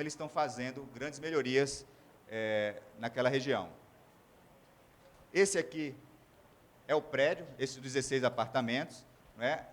como eles estão fazendo grandes melhorias naquela região. Esse aqui é o prédio, esses 16 apartamentos, não é?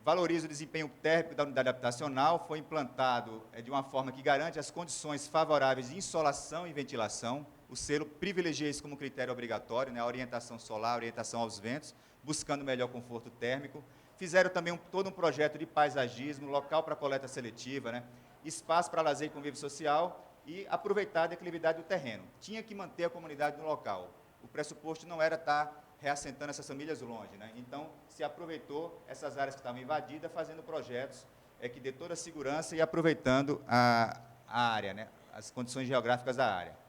Valoriza o desempenho térmico da unidade habitacional, foi implantado de uma forma que garante as condições favoráveis de insolação e ventilação. O selo privilegia isso como critério obrigatório, né? A orientação solar, a orientação aos ventos, buscando melhor conforto térmico. Fizeram também todo um projeto de paisagismo, local para coleta seletiva, né? Espaço para lazer e convívio social e aproveitar a declividade do terreno. Tinha que manter a comunidade no local. O pressuposto não era estar reassentando essas famílias longe, né? Então, se aproveitou essas áreas que estavam invadidas, fazendo projetos que dê toda a segurança e aproveitando a área, né? As condições geográficas da área.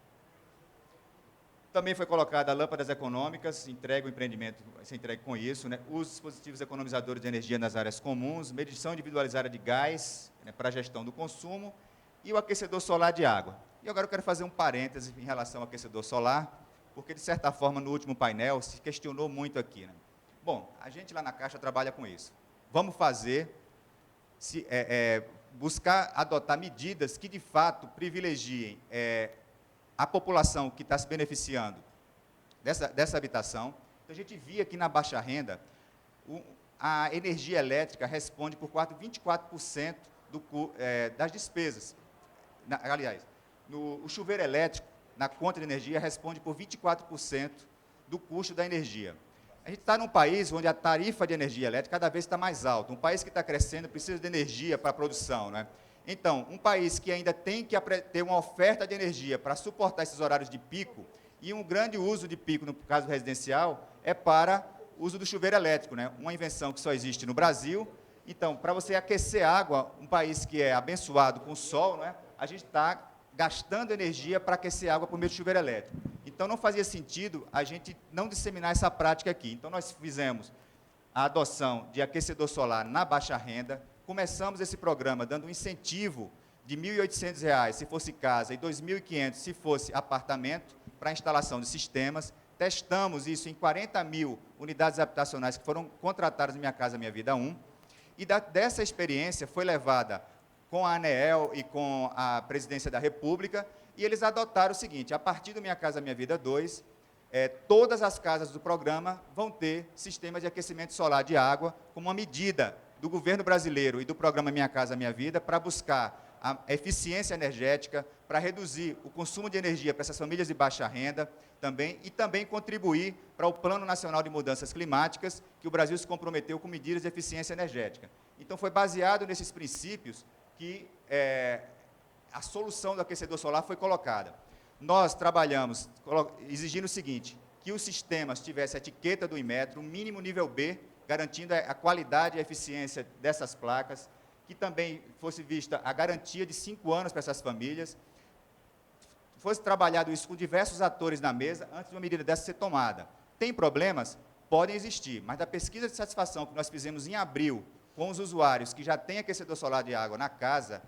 Também foi colocada lâmpadas econômicas, entrega o empreendimento, se entregue com isso, né? Uso de dispositivos economizadores de energia nas áreas comuns, medição individualizada de gás, né, para a gestão do consumo, e o aquecedor solar de água. E agora eu quero fazer um parêntese em relação ao aquecedor solar, porque, de certa forma, no último painel, se questionou muito aqui, né? Bom, a gente lá na Caixa trabalha com isso. Vamos fazer, buscar adotar medidas que, de fato, privilegiem a população que está se beneficiando dessa habitação. Então, a gente via que na baixa renda, a energia elétrica responde por 24% das despesas. Aliás, o chuveiro elétrico, na conta de energia, responde por 24% do custo da energia. A gente está num país onde a tarifa de energia elétrica cada vez está mais alta. Um país que está crescendo precisa de energia para a produção, né? Então, um país que ainda tem que ter uma oferta de energia para suportar esses horários de pico, e um grande uso de pico, no caso residencial, é para o uso do chuveiro elétrico, né? Uma invenção que só existe no Brasil. Então, para você aquecer água, um país que é abençoado com o sol, né? A gente está gastando energia para aquecer água por meio de chuveiro elétrico. Então, não fazia sentido a gente não disseminar essa prática aqui. Então, nós fizemos a adoção de aquecedor solar na baixa renda, começamos esse programa dando um incentivo de R$ 1.800 se fosse casa e R$ 2.500 se fosse apartamento para a instalação de sistemas. Testamos isso em 40 mil unidades habitacionais que foram contratadas no Minha Casa Minha Vida 1. E dessa experiência foi levada com a ANEEL e com a Presidência da República, e eles adotaram o seguinte: a partir do Minha Casa Minha Vida 2, todas as casas do programa vão ter sistema de aquecimento solar de água, como uma medida do governo brasileiro e do programa Minha Casa Minha Vida, para buscar a eficiência energética, para reduzir o consumo de energia para essas famílias de baixa renda também, e também contribuir para o Plano Nacional de Mudanças Climáticas, que o Brasil se comprometeu com medidas de eficiência energética. Então, foi baseado nesses princípios que a solução do aquecedor solar foi colocada. Nós trabalhamos exigindo o seguinte: que os sistemas tivessem a etiqueta do Inmetro, mínimo nível B, garantindo a qualidade e a eficiência dessas placas, que também fosse vista a garantia de 5 anos para essas famílias, fosse trabalhado isso com diversos atores na mesa, antes de uma medida dessa ser tomada. Tem problemas? Podem existir, mas da pesquisa de satisfação que nós fizemos em abril, com os usuários que já têm aquecedor solar de água na casa,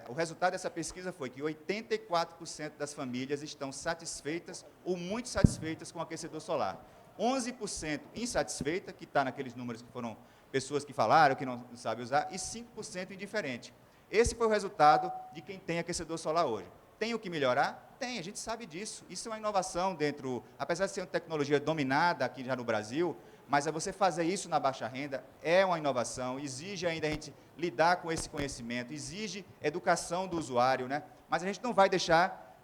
o resultado dessa pesquisa foi que 84% das famílias estão satisfeitas ou muito satisfeitas com o aquecedor solar. 11% insatisfeita, que está naqueles números que foram pessoas que falaram, que não sabem usar, e 5% indiferente. Esse foi o resultado de quem tem aquecedor solar hoje. Tem o que melhorar? Tem, a gente sabe disso. Isso é uma inovação dentro, apesar de ser uma tecnologia dominada aqui já no Brasil, mas você fazer isso na baixa renda é uma inovação, exige ainda a gente lidar com esse conhecimento, exige educação do usuário, né? Mas a gente não vai deixar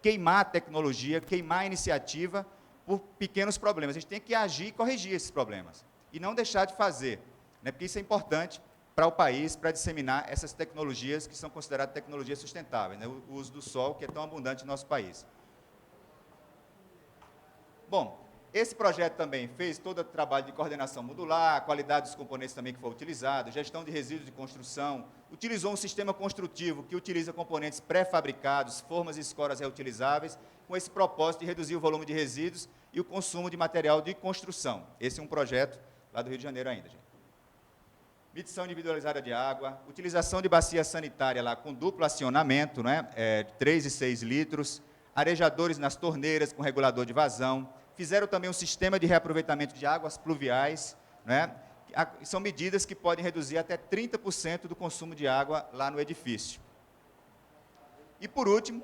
queimar a tecnologia, queimar a iniciativa por pequenos problemas. A gente tem que agir e corrigir esses problemas, e não deixar de fazer, né? Porque isso é importante para o país, para disseminar essas tecnologias que são consideradas tecnologias sustentáveis, né? O uso do sol, que é tão abundante no nosso país. Bom, esse projeto também fez todo o trabalho de coordenação modular, a qualidade dos componentes também que foi utilizado, gestão de resíduos de construção, utilizou um sistema construtivo que utiliza componentes pré-fabricados, formas e escoras reutilizáveis, com esse propósito de reduzir o volume de resíduos e o consumo de material de construção. Esse é um projeto lá do Rio de Janeiro ainda, gente. Medição individualizada de água, utilização de bacia sanitária lá com duplo acionamento, né, 3 e 6 litros, arejadores nas torneiras com regulador de vazão. Fizeram também um sistema de reaproveitamento de águas pluviais, né? São medidas que podem reduzir até 30% do consumo de água lá no edifício. E, por último,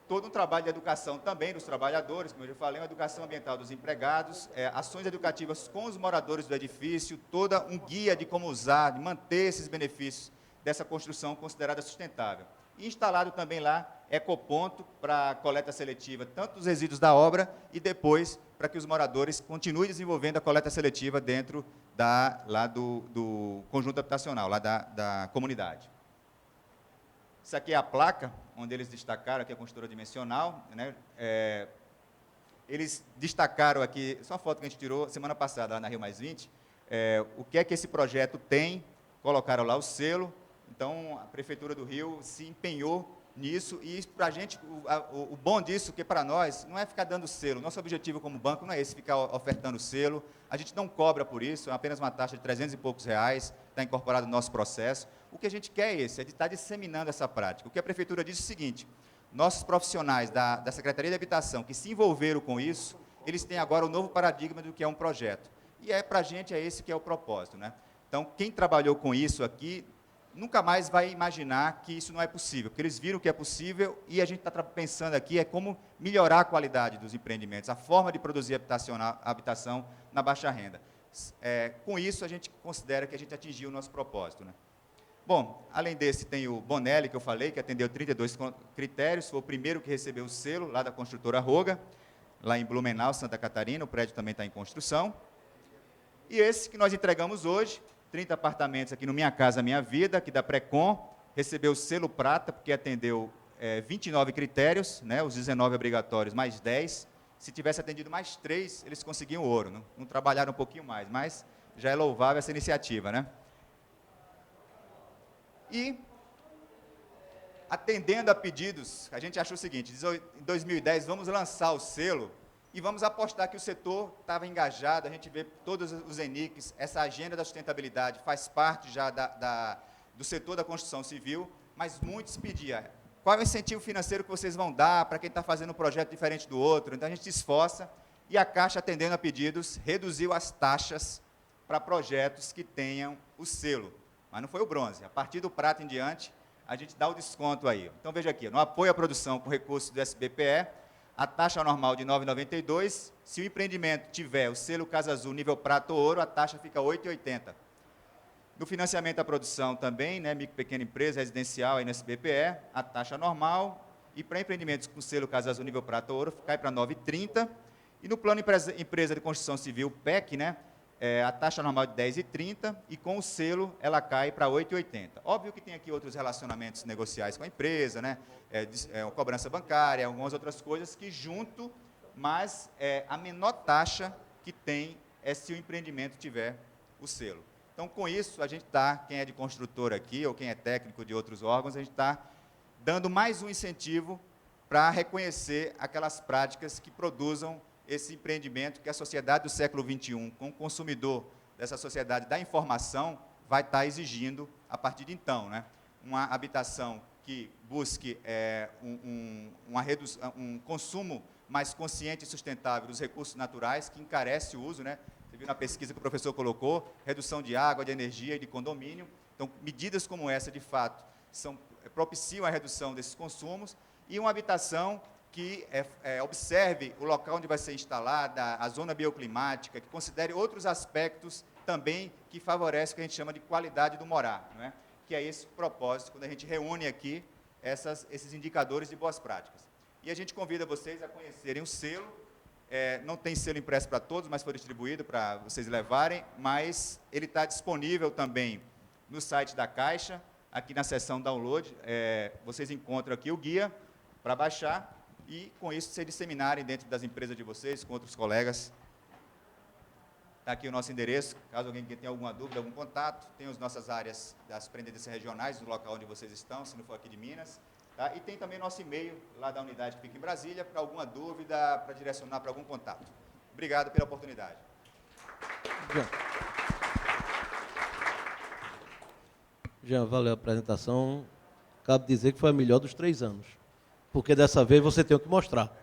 todo um trabalho de educação também dos trabalhadores, como eu já falei, uma educação ambiental dos empregados, ações educativas com os moradores do edifício, toda um guia de como usar, de manter esses benefícios dessa construção considerada sustentável. E instalado também lá ecoponto para coleta seletiva, tanto dos resíduos da obra e depois para que os moradores continuem desenvolvendo a coleta seletiva dentro lá do conjunto habitacional, lá da comunidade. Isso aqui é a placa, onde eles destacaram, aqui a construtora dimensional, né? Eles destacaram aqui, só uma foto que a gente tirou semana passada, lá na Rio Mais 20, o que é que esse projeto tem, colocaram lá o selo. Então, a Prefeitura do Rio se empenhou nisso, e para a gente, o bom disso, que para nós, não é ficar dando selo. Nosso objetivo como banco não é esse, ficar ofertando selo. A gente não cobra por isso, é apenas uma taxa de 300 e poucos reais, está incorporado no nosso processo. O que a gente quer é esse, é de estar disseminando essa prática. O que a Prefeitura disse é o seguinte: nossos profissionais da Secretaria de Habitação que se envolveram com isso, eles têm agora o novo paradigma do que é um projeto. E para a gente é esse que é o propósito, né? Então, quem trabalhou com isso aqui, nunca mais vai imaginar que isso não é possível, porque eles viram que é possível, e a gente está pensando aqui como melhorar a qualidade dos empreendimentos, a forma de produzir habitação na baixa renda. Com isso, a gente considera que a gente atingiu o nosso propósito, né? Bom, além desse, tem o Bonelli, que eu falei, que atendeu 32 critérios, foi o primeiro que recebeu o selo, lá da construtora Roga, lá em Blumenau, Santa Catarina, o prédio também está em construção. E esse que nós entregamos hoje, 30 apartamentos aqui no Minha Casa Minha Vida, aqui da Precon, recebeu o selo prata, porque atendeu 29 critérios, né, os 19 obrigatórios, mais 10. Se tivesse atendido mais 3, eles conseguiam o ouro. Não trabalharam um pouquinho mais, mas já é louvável essa iniciativa, né? E, atendendo a pedidos, a gente achou o seguinte: em 2010 vamos lançar o selo e vamos apostar que o setor estava engajado. A gente vê todos os ENICs, essa agenda da sustentabilidade faz parte já do setor da construção civil, mas muitos pediam: qual é o incentivo financeiro que vocês vão dar para quem está fazendo um projeto diferente do outro? Então a gente se esforça, e a Caixa, atendendo a pedidos, reduziu as taxas para projetos que tenham o selo. Mas não foi o bronze. A partir do prata em diante, a gente dá o desconto aí. Então, veja aqui, no apoio à produção com recursos do SBPE, a taxa normal de R$ 9,92. Se o empreendimento tiver o selo Casa Azul nível prata ou ouro, a taxa fica R$ 8,80. No financiamento à produção também, né, micro e pequena empresa residencial aí no SBPE, a taxa normal. E para empreendimentos com selo Casa Azul nível prata ou ouro, cai para R$ 9,30. E no plano empresa de construção civil, PEC, né, a taxa normal de R$ 10,30, e com o selo ela cai para R$ 8,80. Óbvio que tem aqui outros relacionamentos negociais com a empresa, né? Cobrança bancária, algumas outras coisas que junto, mas a menor taxa que tem é se o empreendimento tiver o selo. Então, com isso, a gente está, quem é de construtor aqui, ou quem é técnico de outros órgãos, a gente está dando mais um incentivo para reconhecer aquelas práticas que produzam esse empreendimento que a sociedade do século XXI, com o consumidor dessa sociedade da informação, vai estar exigindo a partir de então, né? Uma habitação que busque um consumo mais consciente e sustentável dos recursos naturais, que encarece o uso, né? Você viu na pesquisa que o professor colocou, redução de água, de energia e de condomínio. Então, medidas como essa, de fato, propiciam a redução desses consumos, e uma habitação que observe o local onde vai ser instalada, a zona bioclimática, que considere outros aspectos também que favorecem o que a gente chama de qualidade do morar, não é? Que é esse o propósito, quando a gente reúne aqui esses indicadores de boas práticas. E a gente convida vocês a conhecerem o selo. Não tem selo impresso para todos, mas foi distribuído para vocês levarem, mas ele está disponível também no site da Caixa, aqui na seção download, vocês encontram aqui o guia para baixar, e, com isso, vocês disseminarem dentro das empresas de vocês, com outros colegas. Está aqui o nosso endereço, caso alguém tenha alguma dúvida, algum contato. Tem as nossas áreas das superintendências regionais, no local onde vocês estão, se não for aqui de Minas. Tá? E tem também nosso e-mail, lá da unidade que fica em Brasília, para alguma dúvida, para direcionar para algum contato. Obrigado pela oportunidade. Jean, valeu a apresentação. Cabe dizer que foi a melhor dos 3 anos. Porque dessa vez você tem o que mostrar.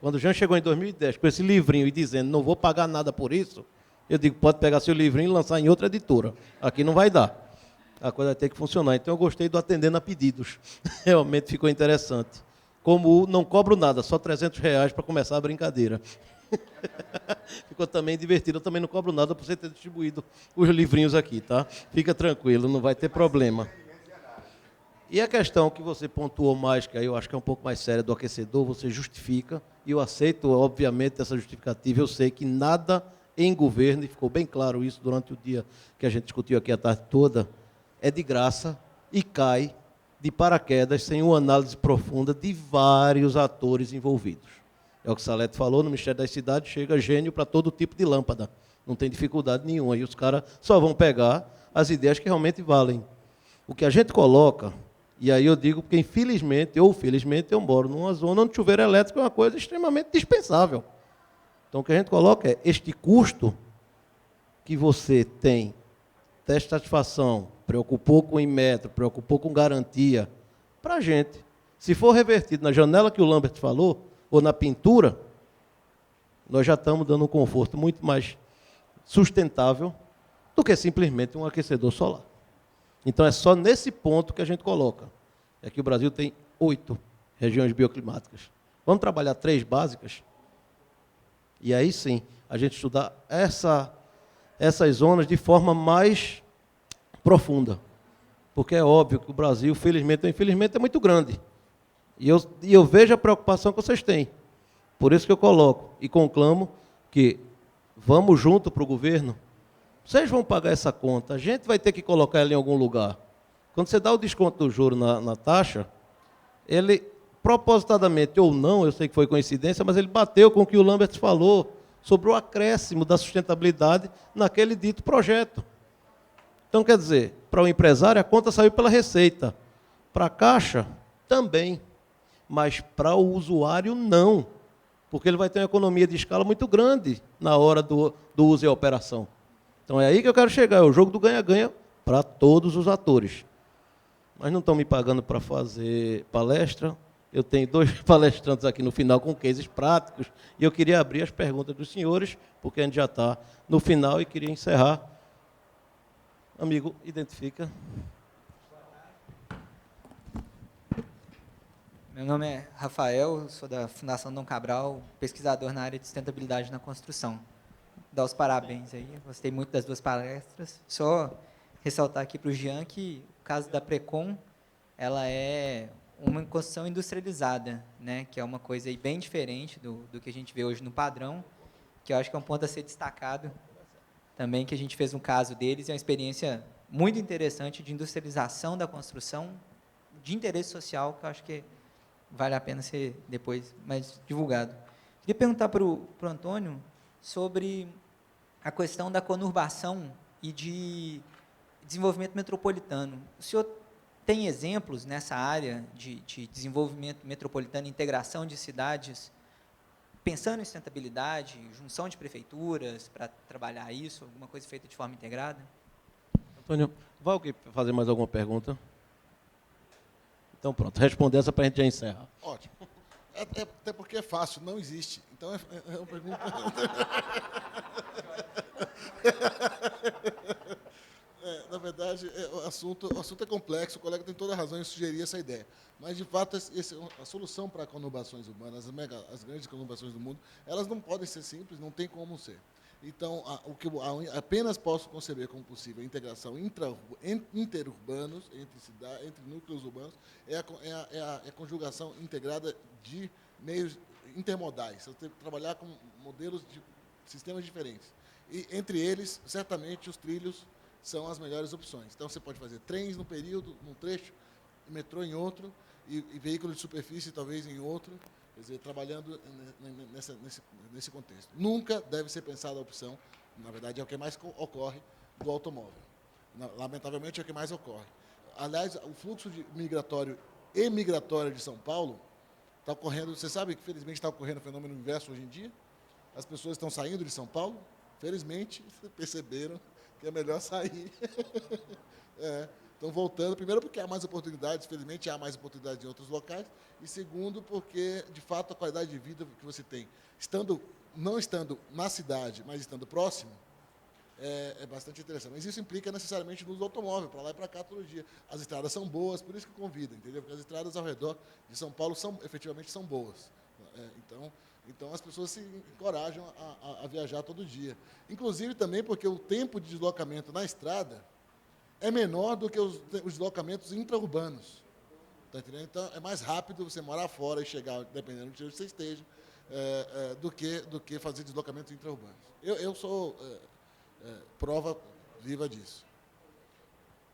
Quando o Jean chegou em 2010 com esse livrinho e dizendo não vou pagar nada por isso, eu digo, pode pegar seu livrinho e lançar em outra editora. Aqui não vai dar. a coisa vai ter que funcionar. Então, eu gostei do atendendo a pedidos. Realmente ficou interessante. Como não cobro nada, só R$ 300 para começar a brincadeira. Ficou também divertido. Eu também não cobro nada por você ter distribuído os livrinhos aqui, tá? Fica tranquilo, não vai ter problema. E a questão que você pontuou mais, que aí eu acho que é um pouco mais séria, do aquecedor, você justifica, e eu aceito, obviamente, essa justificativa. Eu sei que nada em governo, e ficou bem claro isso durante o dia que a gente discutiu aqui a tarde toda, é de graça e cai de paraquedas sem uma análise profunda de vários atores envolvidos. É o que o Salete falou, no Ministério das Cidades chega gênio para todo tipo de lâmpada. Não tem dificuldade nenhuma. E os caras só vão pegar as ideias que realmente valem. O que a gente coloca, e aí eu digo porque, infelizmente ou felizmente, eu moro numa zona onde chuveiro elétrico é uma coisa extremamente dispensável. Então, o que a gente coloca é este custo que você tem, teste de satisfação, preocupou com Inmetro, preocupou com garantia, para a gente. Se for revertido na janela que o Lambert falou, ou na pintura, nós já estamos dando um conforto muito mais sustentável do que simplesmente um aquecedor solar. Então, é só nesse ponto que a gente coloca. É que o Brasil tem 8 regiões bioclimáticas. Vamos trabalhar 3 básicas? E aí sim, a gente estudar essas zonas de forma mais profunda. Porque é óbvio que o Brasil, felizmente ou infelizmente, é muito grande. E eu vejo a preocupação que vocês têm. Por isso que eu coloco e conclamo que vamos junto para o governo. Vocês vão pagar essa conta, a gente vai ter que colocar ela em algum lugar. Quando você dá o desconto do juro na taxa, ele, propositadamente ou não, eu sei que foi coincidência, mas ele bateu com o que o Lambert falou sobre o acréscimo da sustentabilidade naquele dito projeto. Então, quer dizer, para o empresário, a conta saiu pela receita. Para a Caixa, também. Mas para o usuário, não. Porque ele vai ter uma economia de escala muito grande na hora do uso e operação. Então, é aí que eu quero chegar. É o jogo do ganha-ganha para todos os atores. Mas não estão me pagando para fazer palestra. Eu tenho 2 palestrantes aqui no final com cases práticos. E eu queria abrir as perguntas dos senhores, porque a gente já está no final e queria encerrar. Amigo, identifica. Meu nome é Rafael, sou da Fundação Dom Cabral, pesquisador na área de sustentabilidade na construção. Dar os parabéns aí, gostei muito das 2 palestras. Só ressaltar aqui para o Jean que o caso da Precon, ela é uma construção industrializada, né, que é uma coisa aí bem diferente do que a gente vê hoje no padrão, que eu acho que é um ponto a ser destacado também, que a gente fez um caso deles, é uma experiência muito interessante de industrialização da construção, de interesse social, que eu acho que vale a pena ser depois mais divulgado. Queria perguntar para o Antônio sobre a questão da conurbação e de desenvolvimento metropolitano. O senhor tem exemplos nessa área de desenvolvimento metropolitano, integração de cidades, pensando em sustentabilidade, junção de prefeituras para trabalhar isso, alguma coisa feita de forma integrada? Antônio, vai alguém fazer mais alguma pergunta? Então, pronto, responder essa para a gente já encerrar. Ótimo. Até porque é fácil, não existe. Então, é uma pergunta... na verdade, o assunto é complexo, o colega tem toda a razão em sugerir essa ideia. Mas, de fato, a solução para conurbações urbanas, as grandes conurbações do mundo, elas não podem ser simples, não tem como ser. Então, o que eu apenas posso conceber como possível a integração interurbanos, entre núcleos urbanos, é a conjugação integrada de meios intermodais. Você tem que trabalhar com modelos de sistemas diferentes. E, entre eles, certamente, os trilhos são as melhores opções. Então, você pode fazer trens num período, num trecho, metrô em outro, e veículo de superfície talvez em outro, quer dizer, trabalhando nesse contexto. Nunca deve ser pensada a opção, na verdade é o que mais ocorre, do automóvel. Lamentavelmente é o que mais ocorre. Aliás, o fluxo migratório e migratório de São Paulo está ocorrendo, você sabe que felizmente está ocorrendo o fenômeno inverso hoje em dia? As pessoas estão saindo de São Paulo, felizmente perceberam que é melhor sair. Estão voltando, primeiro porque há mais oportunidades, felizmente há mais oportunidades em outros locais, e segundo porque, de fato, a qualidade de vida que você tem, não estando na cidade, mas estando próximo, é bastante interessante. Mas isso implica necessariamente no uso do automóvel, para lá e para cá todo dia. As estradas são boas, por isso que convido, entendeu? Porque as estradas ao redor de São Paulo efetivamente são boas. Então as pessoas se encorajam a viajar todo dia. Inclusive também porque o tempo de deslocamento na estrada é menor do que os deslocamentos intra-urbanos. Tá entendendo? Então é mais rápido você morar fora e chegar, dependendo de onde você esteja, do que fazer deslocamentos intra-urbanos. Eu sou prova viva disso.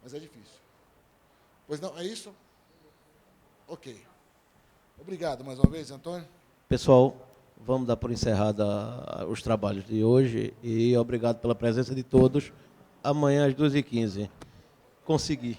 Mas é difícil. Pois não, é isso? Ok. Obrigado mais uma vez, Antônio. Pessoal, vamos dar por encerrada os trabalhos de hoje e obrigado pela presença de todos. Amanhã às 2h15. Consegui.